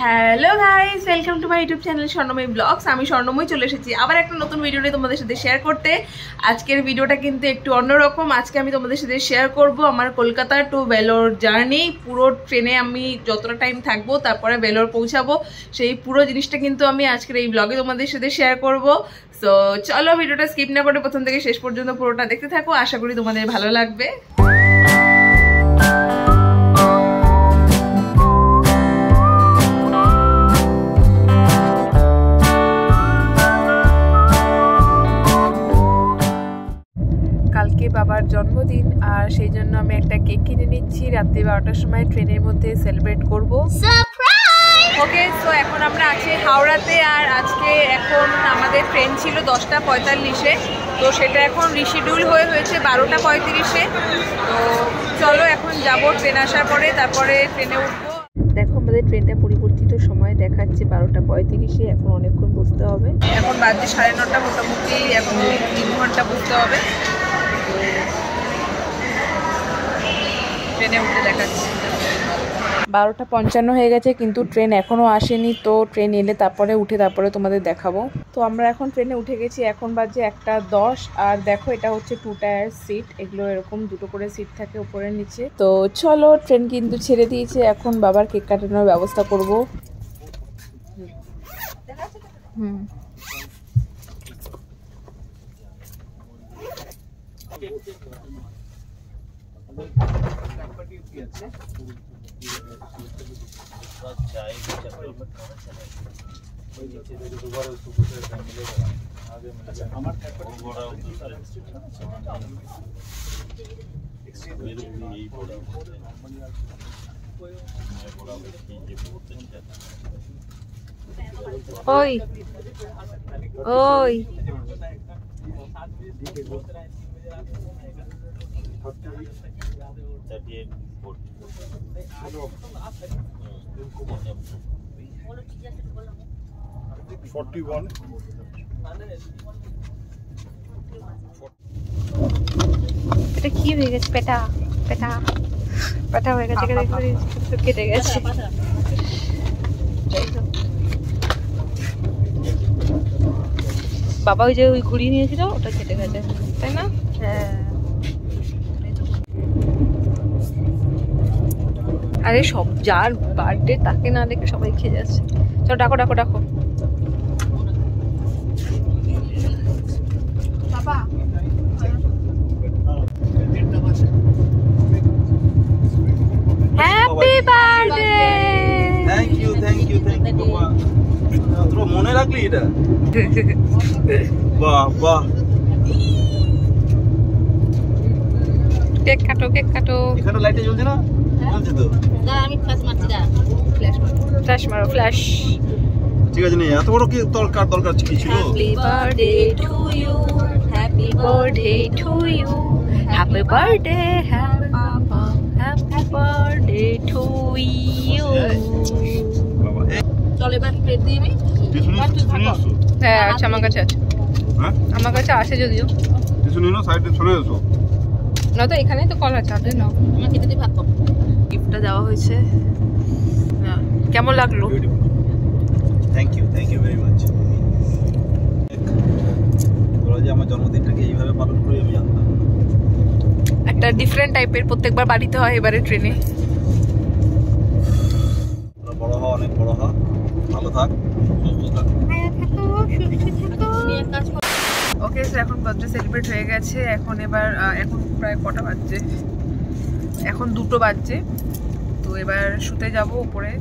Hello guys, welcome to my YouTube channel Swarnamoyee blogs. আমি স্বর্ণময়ী চলে এসেছি আবার একটা নতুন ভিডিও নিয়ে তোমাদের সাথে শেয়ার করতে। আজকের ভিডিওটা কিন্তু একটু অন্যরকম। আজকে আমি তোমাদের সাথে শেয়ার করব আমার কলকাতা টু ভেলোর জার্নি। পুরো ট্রেনে আমি যতটা টাইম থাকবো, তারপরে ভেলোর পৌঁছাবো, সেই পুরো জিনিসটা কিন্তু আমি আজকের এই ব্লগে তোমাদের সাথে শেয়ার করব। সো চলো, ভিডিওটা স্কিপ না করে প্রথম থেকে শেষ পর্যন্ত পুরোটা দেখতে থাকো। আশা করি তোমাদের ভালো লাগবে। কালকে বাবার জন্মদিন, আর সেই জন্য আমি একটা কেক কিনে নিচ্ছি। রাত্রি 12টার সময় ট্রেনের মধ্যে সেলিব্রেট করব। ওকে, সো এখন আমরা আছি হাওড়াতে, আর আজকে এখন আমাদের ট্রেন ছিল 10:45-এ, তো সেটা এখন রিশিডিউল হয়েছে 12:35-এ। তো চলো এখন যাব, ট্রেন আসার পরে তারপরে ট্রেনে উঠবো। দেখো আমাদের ট্রেনটা পরিবর্তিত সময় দেখাচ্ছে 12:35-এ, এখন অনেকক্ষণ বসতে হবে। এখন বাজে 9:30, মোটামুটি এখন 3 ঘন্টা বসতে হবে। ট্রেনে উঠে দেখাচ্ছি 12:55 হয়ে গেছে, কিন্তু ট্রেন এখনো আসেনি। তো ট্রেন এলে তারপরে উঠে তারপরে তোমাদের দেখাবো। তো আমরা এখন ট্রেনে উঠে গেছি, এখন বাজে 1:10। আর দেখো এটা হচ্ছে 2 টায়ার সিট, এগুলো এরকম দুটো করে সিট থাকে উপরে নিচে। তো চলো, ট্রেন কিন্তু ছেড়ে দিয়েছে, এখন বাবার কেক কাটানোর ব্যবস্থা করব। ওই ওই এটা কি হয়ে গেছে? পেটা পেটা পেটা হয়ে গেছে, কেটে গেছে। বাবা ওই যে ওই ঘুরিয়ে নিয়েছিল, ওটা কেটে গেছে, তাই না? হ্যাঁ। আরে সব যার বার্থডে তাকে না দেখে সবাই খেয়ে যাচ্ছে। চলো ডাকো ডাকো ডাকো। বাবা হ্যাপি বার্থডে। থ্যাংক ইউ বাবা। তোর মনে রাখলি এটা? বাহ বাহ। কেক কাটো কেক কাটো। এখানে লাইটে জ্বলছে না? জ্বলছে তো। দাঁড়া আমি ফ্ল্যাশ মারছি, দাঁড়া। ফ্ল্যাশ মারো ফ্ল্যাশ। ঠিক আছে, নেই এত বড় কি দরকার কি ছিল? Happy birthday to you, happy birthday to you, happy birthday happy papa, happy birthday to you. বাবা চল এবার প্লেট দিয়ে আমি। হ্যাঁ আচ্ছা, আমার কাছে আছে। হ্যাঁ আমার কাছে আছে যদিও। শুনি না, সাইডে সরে এসো। না তো এখানেই তো কল আছে, আপনি নাও। আমার খেতে দিয়ে ভাত কম। গিফটটা দেওয়া হয়েছে। কেমন লাগলো? Thank you very much. তোরা যে আমার জন্মদিনটাকে এইভাবে পালন করি আমি জানতাম। একটা ডিফারেন্ট টাইপের প্রত্যেকবার বাড়িতে হয়, এবারে ট্রেনে। বড় হ, অনেক বড় হ, ভালো থাক, সুস্থ থাক। ওকে, সো এখন বার্থডে সেলিব্রেট হয়ে গেছে। এখন এবার এখন প্রায় কটা বাজছে? এখন 2টো বাজছে। তো এবার শুতে যাব উপরে।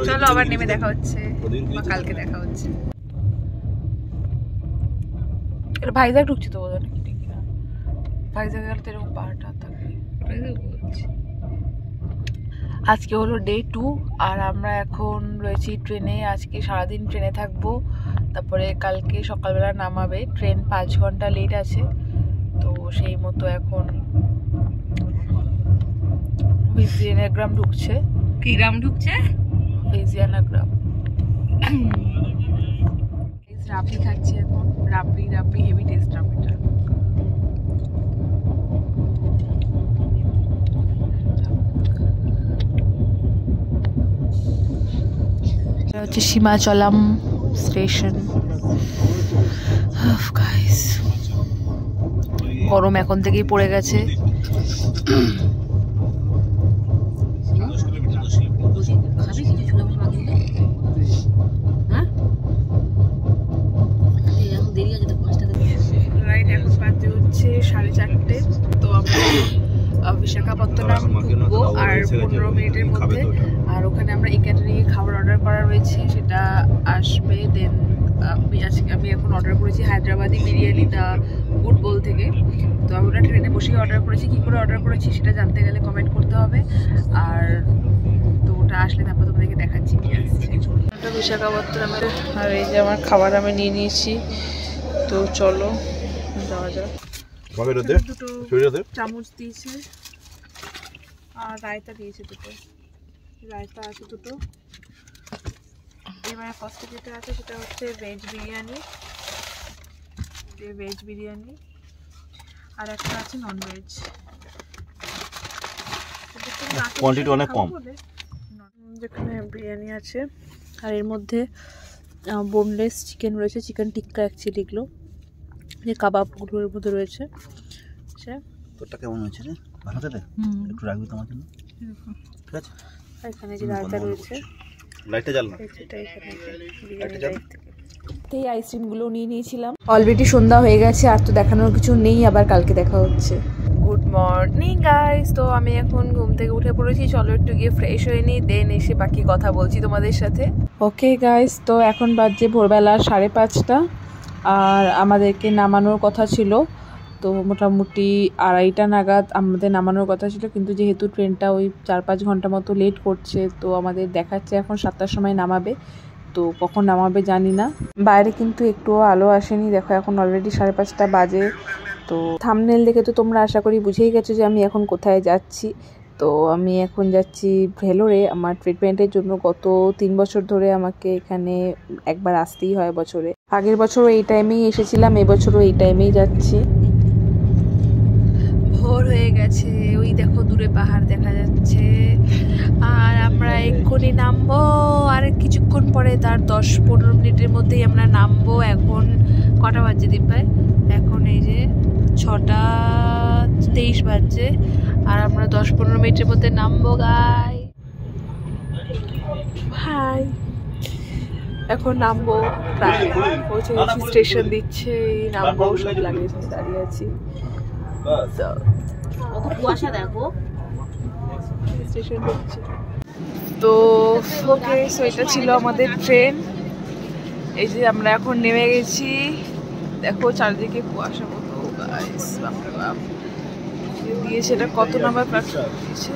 চলো আবার নেমে দেখা হচ্ছে, কালকে দেখা হচ্ছে। এটা ভাইজাগ ঢুকছে তো বোধহয়, নাকি ঠিক না? ভাইজাগ গেলে তো এরকম পাহাড়টা থাকবে। আজকে হলো ডে 2, আর আমরা এখন রয়েছি ট্রেনে। আজকে সারাদিন ট্রেনে থাকবো, তারপরে কালকে সকালবেলা নামাবে। ট্রেন 5 ঘন্টা লেট আছে, তো সেই মতো এখন ভিজিয়ানা গ্রাম ঢুকছে। কি গ্রাম ঢুকছে? ভিজিয়ানা গ্রাম। রাবড়ি খাচ্ছি এখন, রাবড়ি হেভি টেস্ট রাবড়িটা। হচ্ছে সীমাচলাম স্টেশন। গাইস গরম এখন থেকেই পড়ে গেছে। রাইট এখন বাজে হচ্ছে 4:30। তো আমরা বিশাখাপত্তনম ঢুকবো আর 15 মিনিটের মধ্যে। আর ওখানে আমরা এই ক্যাটারিংয়ে খাবার অর্ডার করা রয়েছে, সেটা আসবে। দেন আমি এখন অর্ডার করেছি হায়দ্রাবাদি বিরিয়ানি দ্য গুড বোল থেকে। তো আমি ওটা ট্রেনে বসেই অর্ডার করেছি। কী করে অর্ডার করেছি সেটা জানতে গেলে কমেন্ট করতে হবে। আর তো ওটা আসলে তারপর তোমাদেরকে দেখাচ্ছি কি আসছে। ওটা বিশাখাপত্তনমের। আর এই যে আমার খাবার আমি নিয়ে নিয়েছি। তো চলো যাওয়া যাক। দুটো চামচ দিয়েছে আর রায়তা দিয়েছে দুটো। রায়তা আছে দুটো। এবারে ফার্স্টে যেটা আছে সেটা হচ্ছে ভেজ বিরিয়ানি আর একটা আছে নন ভেজ। কোয়ান্টিটি অনেক কম। যেখানে বিরিয়ানি আছে আর এর মধ্যে বোনলেস চিকেন রয়েছে, চিকেন টিক্কা অ্যাকচুয়ালি এগুলো যে কাবাবগুলোর মধ্যে রয়েছে। তোরটা কেমন হয়েছে রে? ভালো খেতে? একটু রাখবি তোমার জন্য, ঠিক আছে? এখানে যে রায়তা রয়েছে, লাইটটা জ্বাল না, এই আইসক্রিমগুলো নিয়ে নিয়েছিলাম। অলরেডি সন্ধ্যা হয়ে গেছে আর তো দেখানোর কিছু নেই, আবার কালকে দেখা হচ্ছে। Good morning guys. তো আমি এখন ঘুম থেকে উঠে পড়েছি, চলো একটু গিয়ে ফ্রেশ হয়ে নিই, দেন এসে বাকি কথা বলছি তোমাদের সাথে। ওকে গাইস, তো এখন বাজছে ভোরবেলা 5:30 আর আমাদেরকে নামানোর কথা ছিল। তো মোটামুটি 2:30 নাগাদ আমাদের নামানোর কথা ছিল, কিন্তু যেহেতু ট্রেনটা ওই 4-5 ঘন্টা মতো লেট করছে, তো আমাদের দেখাচ্ছে এখন 7টার সময় নামাবে। তো কখন নামাবে জানি না। বাইরে কিন্তু একটুও আলো আসেনি, দেখো এখন অলরেডি 5:30 বাজে। তো থাম্বনেল দেখে তো তোমরা আশা করি বুঝেই গেছো যে আমি এখন কোথায় যাচ্ছি। তো আমি এখন যাচ্ছি ভেলোরে আমার ট্রিটমেন্টের জন্য। গত 3 বছর ধরে আমাকে এখানে একবার আসতেই হয় বছরে। আগের বছরও এই টাইমেই এসেছিলাম, এবছরও এই টাইমেই যাচ্ছি। ভোর হয়ে গেছে, ওই দেখো দূরে পাহাড় দেখা যাচ্ছে। আর আমরা এক্ষুনি নামবো, আর কিছুক্ষণ পরে তার 10-15 মিনিটের মধ্যেই আমরা নামবো। এখন কটা বাজছে দীপায়? এখন এই যে 6:23 বাজছে আর আমরা 10-15 মিনিটের মধ্যে নামবো গাই। হাই, এখন নামবো, প্রায় পৌঁছে গেছি। স্টেশন দিচ্ছে, নামবো, সব লাগিয়ে দাঁড়িয়ে আছি। কুয়াশা দেখো, স্টেশন হচ্ছে। তো ওকে, সো এটা ছিল আমাদের ট্রেন। এই যে আমরা এখন নেমে গেছি, দেখো চারদিকে কুয়াশা মতো গাইস, বাপরে বাপ। দিয়েছে এটা কত নাম্বার প্ল্যাটফর্ম দিয়েছে,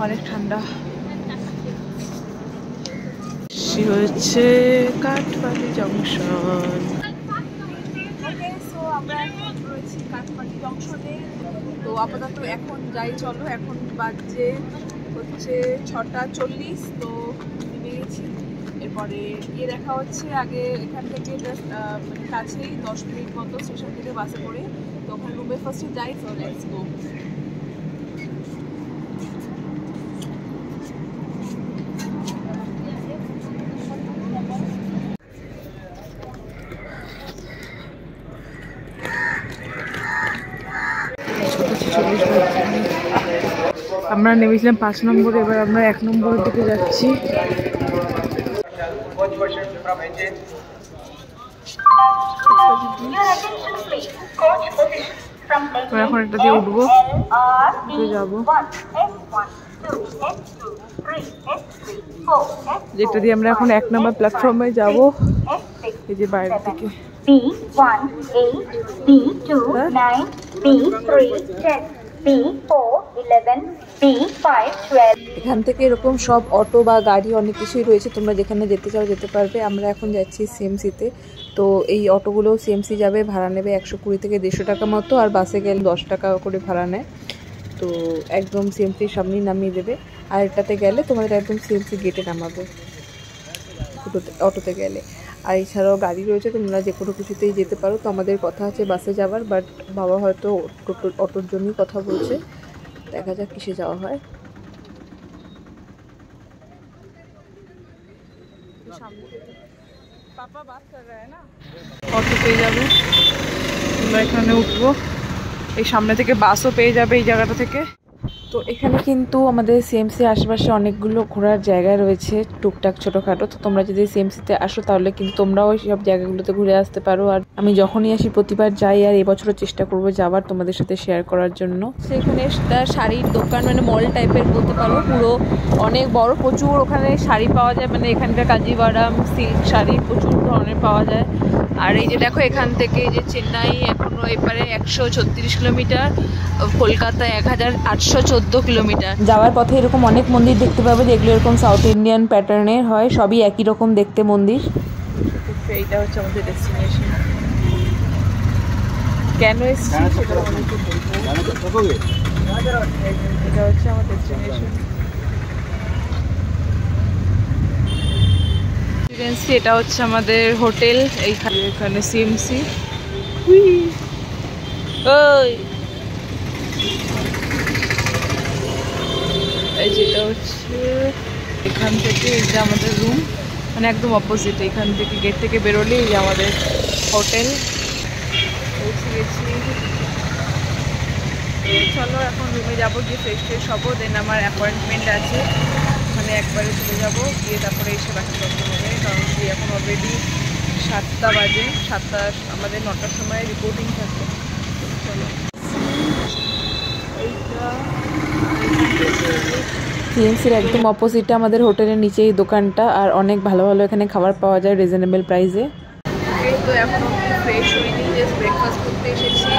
অনেক ঠান্ডা। হচ্ছে কাঠমান্ডু জংশন। আমরা এখন রয়েছি কাঠমান্ডু জংশনে। তো আপাতত এখন যাই, চলো। এখন বাজে হচ্ছে 6:40। তো নেমে গেছি, এরপরে গিয়ে দেখা হচ্ছে। আগে এখান থেকে জাস্ট মানে কাছেই 10 মিনিট মতো স্টেশন থেকে বাসে করে। তো ওখানে রুমে ফার্স্টে যাই। So let's go. আমরা নেমেছিলাম 5 নম্বরে, এবার আমরা 1 নম্বরের দিকে যাচ্ছি। এখন একটা দিয়ে উঠবো, যাবো যেটা দিয়ে আমরা এখন 1 নম্বর প্ল্যাটফর্মে যাবো। এই যে বাইরের দিকে B1, 8, B2, 9, B3, 10, B4, 11, B5, 12। এখান থেকে এরকম সব অটো বা গাড়ি অনেক কিছুই রয়েছে, তোমরা যেখানে যেতে চাও যেতে পারবে। আমরা এখন যাচ্ছি সিএমসিতে। তো এই অটোগুলোও সিএমসি যাবে, ভাড়া নেবে 120 থেকে 150 টাকা মতো, আর বাসে গেলে 10 টাকা করে ভাড়া নেয়। তো একদম সিএমসির সামনেই নামিয়ে দেবে। আর এটাতে গেলে তোমাদের একদম সিএমসি গেটে নামাবে অটোতে গেলে। আর এছাড়াও গাড়ি রয়েছে, তোমরা যে কোনো কিছুতেই যেতে পারো। তো আমাদের কথা আছে বাসে যাওয়ার, বাট বাবা হয়তো অটোর জন্যই কথা বলছে, দেখা যাক কিসে যাওয়া হয়। সামনে পাপা বাস কর রা হ্যায় না অটো পেয়ে যাবে আমরা এখানে উঠবো এই সামনে থেকে বাসও পেয়ে যাবে এই জায়গাটা থেকে তো এখানে কিন্তু আমাদের সিএমসি আশেপাশে অনেকগুলো ঘোরার জায়গা রয়েছে টুকটাক ছোটোখাটো তো তোমরা যদি সিএমসিতে আসো তাহলে কিন্তু তোমরাও ওই সব জায়গাগুলোতে ঘুরে আসতে পারো আর আমি যখনই আসি প্রতিবার যাই আর এবছরও চেষ্টা করবো যাবার তোমাদের সাথে শেয়ার করার জন্য সেখানে শাড়ির দোকান মানে মল টাইপের বলতে পারো পুরো অনেক বড় প্রচুর ওখানে শাড়ি পাওয়া যায় মানে এখানকার কাঞ্জিভারাম সিল্ক শাড়ি প্রচুর ধরনের পাওয়া যায় আর এই যে দেখো এখান থেকে যে চেন্নাই এখনো এপারে 136 কিলোমিটার কলকাতা 1814 কিলোমিটার যাওয়ার পথে এরকম অনেক মন্দির দেখতে পাবে যেগুলো এরকম সাউথ ইন্ডিয়ান প্যাটার্নের হয় সবই একই রকম দেখতে মন্দির এইটা হচ্ছে আমাদের ডেস্টিনেশন কেন এসেছি এটা হচ্ছে আমার ডেস্টিনেশন এটা হচ্ছে আমাদের হোটেল এইখানে সিএমসি ওই এই যেটা হচ্ছে এখান থেকে এই যে আমাদের রুম মানে একদম অপোজিট এখান থেকে গেট থেকে বেরোলেই এই যে আমাদের হোটেল পৌঁছে গেছি চলো এখন রুমে যাবো গিয়ে ফ্রেশ ফ্রেশ হবো দেন আমার অ্যাপয়েন্টমেন্ট আছে মানে একবারে চলে যাবো গিয়ে তারপরে এসে বাকি করতে হবে কারণ কি এখন অলরেডি 7টা বাজে 7টা আমাদের 9টার সময় রিপোর্টিং থাকে চলো সিএমসির একদম অপোজিটে আমাদের হোটেলের নিচে এই দোকানটা আর অনেক ভালো ভালো এখানে খাবার পাওয়া যায় রিজনেবল প্রাইসে তো এখন ফ্রেশ হইনি জাস্ট ব্রেকফাস্ট করতে এসেছি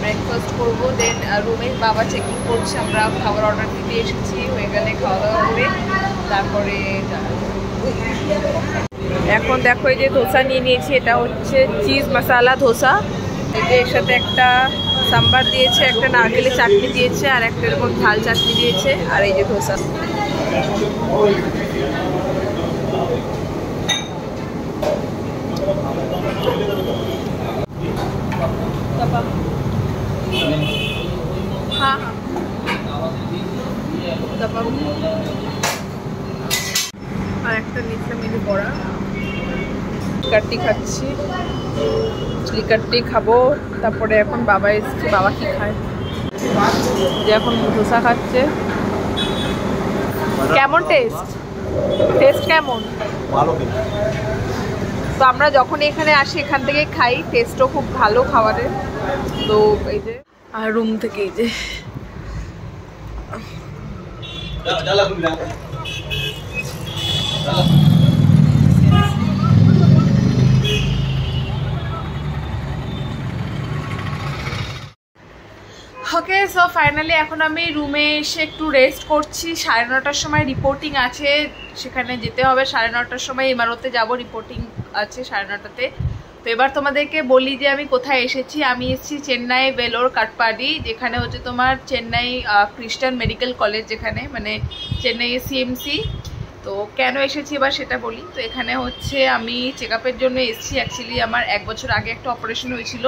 ব্রেকফাস্ট করবো দেন রুমে বাবা চেকিং করছে আমরা খাবার অর্ডার দিতে এসেছি হয়ে গেলে খাওয়া দাওয়া করে তারপরে এখন দেখো এই যে ধোসা নিয়ে নিয়েছি এটা হচ্ছে চিজ মশালা ধোসা এই যে এর সাথে একটা সাম্বার দিয়েছে একটা নারকেলের চাটনি দিয়েছে আর একটা এরকম ঝাল চাটনি দিয়েছে আর এই যে ধোসা হ্যাঁ আর একটা নিচে মেনু বড়া কাট্টি খাচ্ছি চিলি কাট্টি খাবো তারপরে এখন বাবা এসছে বাবা কি খায় যে এখন ধোসা খাচ্ছে কেমন টেস্ট কেমন তো আমরা যখন এখানে আসি এখান থেকে খাই টেস্টও খুব ভালো খাবারের তো এই যে আর রুম থেকে এই যে ওকে সো ফাইনালি এখন আমি রুমে এসে একটু রেস্ট করছি 9:30টার সময় রিপোর্টিং আছে সেখানে যেতে হবে 9:30টার সময় ইমারতে যাব রিপোর্টিং আছে 9:30টাতে তো এবার তোমাদেরকে বলি যে আমি কোথায় এসেছি আমি এসেছি চেন্নাই ভেলোর কাটপাডি যেখানে হচ্ছে তোমার চেন্নাই খ্রিস্টান মেডিকেল কলেজ যেখানে মানে চেন্নাই সিএমসি তো কেন এসেছি এবার সেটা বলি তো এখানে হচ্ছে আমি চেক আপের জন্য এসেছি অ্যাকচুয়ালি আমার 1 বছর আগে একটা অপারেশন হয়েছিল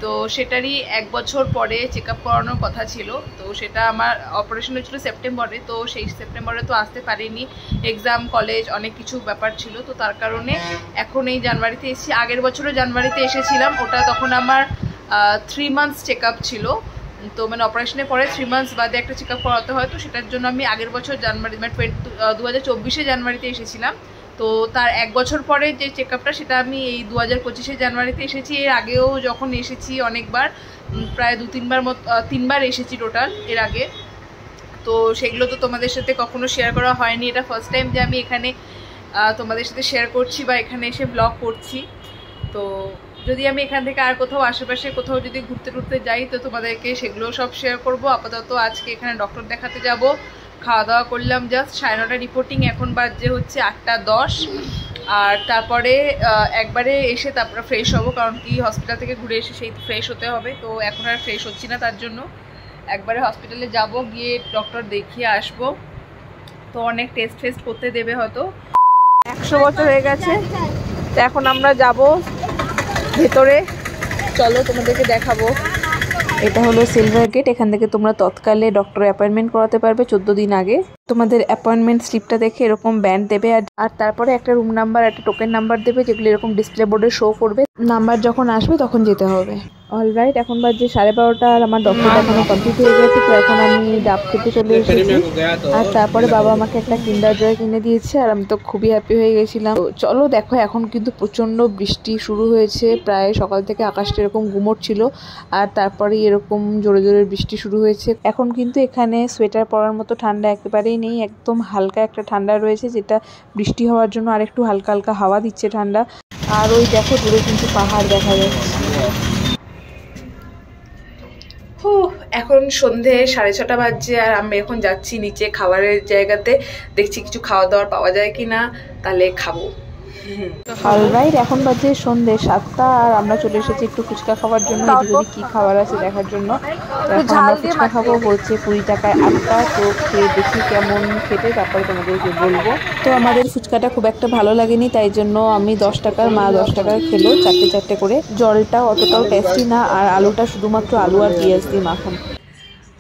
তো সেটারই 1 বছর পরে চেক আপ করানোর কথা ছিল তো সেটা আমার অপারেশন হয়েছিল সেপ্টেম্বরে তো সেই সেপ্টেম্বরে তো আসতে পারিনি এক্সাম কলেজ অনেক কিছু ব্যাপার ছিল তো তার কারণে এখন এই জানুয়ারিতে এসেছি আগের বছরও জানুয়ারিতে এসেছিলাম ওটা তখন আমার 3 মান্থস চেক আপ ছিল তো মানে অপারেশনের পরে 3 মান্থস বাদে একটা চেক আপ করাতে হয় তো সেটার জন্য আমি আগের বছর জানুয়ারি মানে 2024-এ জানুয়ারিতে এসেছিলাম তো তার 1 বছর পরে যে চেক আপটা সেটা আমি এই 2025-এ জানুয়ারিতে এসেছি এর আগেও যখন এসেছি অনেকবার প্রায় 3বার এসেছি টোটাল এর আগে তো সেগুলো তো তোমাদের সাথে কখনো শেয়ার করা হয়নি এটা ফার্স্ট টাইম যে আমি এখানে তোমাদের সাথে শেয়ার করছি বা এখানে এসে ব্লগ করছি তো যদি আমি এখান থেকে আর কোথাও আশেপাশে কোথাও যদি ঘুরতে টুরতে যাই তো তোমাদেরকে সেগুলো সব শেয়ার করব আপাতত আজকে এখানে ডক্টর দেখাতে যাব খাওয়া দাওয়া করলাম জাস্ট 9:30 রিপোর্টিং এখন বাজে হচ্ছে 8:10 আর তারপরে একবারে এসে তারপরে ফ্রেশ হব কারণ কি হসপিটাল থেকে ঘুরে এসে সেই ফ্রেশ হতে হবে তো এখন আর ফ্রেশ হচ্ছি না তার জন্য একবারে হসপিটালে যাব গিয়ে ডক্টর দেখিয়ে আসব তো অনেক টেস্ট করতে দেবে হয়তো 100 বছর হয়ে গেছে তো এখন আমরা যাব ভেতরে চলো তোমাদেরকে দেখাবো এটা হলো সিলভার গেট, এখান থেকে তোমরা তৎকালে ডক্টর অ্যাপয়েন্টমেন্ট করাতে পারবে 14 দিন আগে। তোমাদের অ্যাপয়েন্টমেন্ট স্লিপটা দেখে এরকম ব্যান্ড দেবে আর তারপরে একটা রুম নাম্বার, একটা টোকেন নাম্বার দেবে, যেগুলো এরকম ডিসপ্লে বোর্ডে শো করবে। নাম্বার যখন আসবে তখন যেতে হবে। অলরাইট, এখন বাজে 12:30 আর আমার ডক্টর এখনো কমপ্লিট হয়ে গেছে। তো এখন আমি ডাব খেতে চলে এসেছি। আর তারপরে বাবা আমাকে একটা কিন্ডার জয় কিনে দিয়েছে আর আমি তো খুবই হ্যাপি হয়ে গেছিলাম। চলো দেখো, এখন কিন্তু প্রচণ্ড বৃষ্টি শুরু হয়েছে। প্রায় সকাল থেকে আকাশটা এরকম গুমোট ছিল আর তারপরে এরকম জোরে জোরে বৃষ্টি শুরু হয়েছে। এখন কিন্তু এখানে সোয়েটার পরার মতো ঠান্ডা একেবারেই নেই, একদম হালকা একটা ঠান্ডা রয়েছে, যেটা বৃষ্টি হওয়ার জন্য আর একটু হালকা হালকা হাওয়া দিচ্ছে ঠান্ডা। আর ওই দেখো দূরে কিন্তু পাহাড় দেখা যাচ্ছে। এখন সন্ধে 6:30 বাজছে আর আমি এখন যাচ্ছি নিচে খাবারের জায়গাতে, দেখছি কিছু খাওয়া দাওয়ার পাওয়া যায় কিনা, তাহলে খাবো। অলরাইট, এখন বাজে সন্ধে 7টা আর আমরা চলে এসেছি একটু ফুচকা খাওয়ার জন্য, যদি কি খাবার আছে দেখার জন্য। এখন আমরা ফুচকা খাবো, বলছে 20 টাকায় 8টা। তো খেয়ে দেখি কেমন খেতে, তারপরে তোমাদেরকে বলবো। তো আমাদের ফুচকাটা খুব একটা ভালো লাগেনি, তাই জন্য আমি 10 টাকার, মা 10 টাকার খেলো 4টে করে। জলটা অতটাও টেস্টি না আর আলুটা শুধুমাত্র আলু আর পেঁয়াজ দিয়ে মাখানো।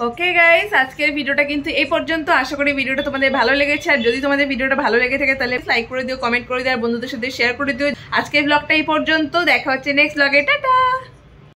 ওকে গাইস, আজকের ভিডিওটা কিন্তু এই পর্যন্ত। আশা করি ভিডিওটা তোমাদের ভালো লেগেছে। আর যদি তোমাদের ভিডিওটা ভালো লেগে থাকে তাহলে লাইক করে দিও, কমেন্ট করে দিও আর বন্ধুদের সাথে শেয়ার করে দিও। আজকের ব্লগটা এই পর্যন্ত, দেখা হচ্ছে নেক্সট ব্লগে। টাটা।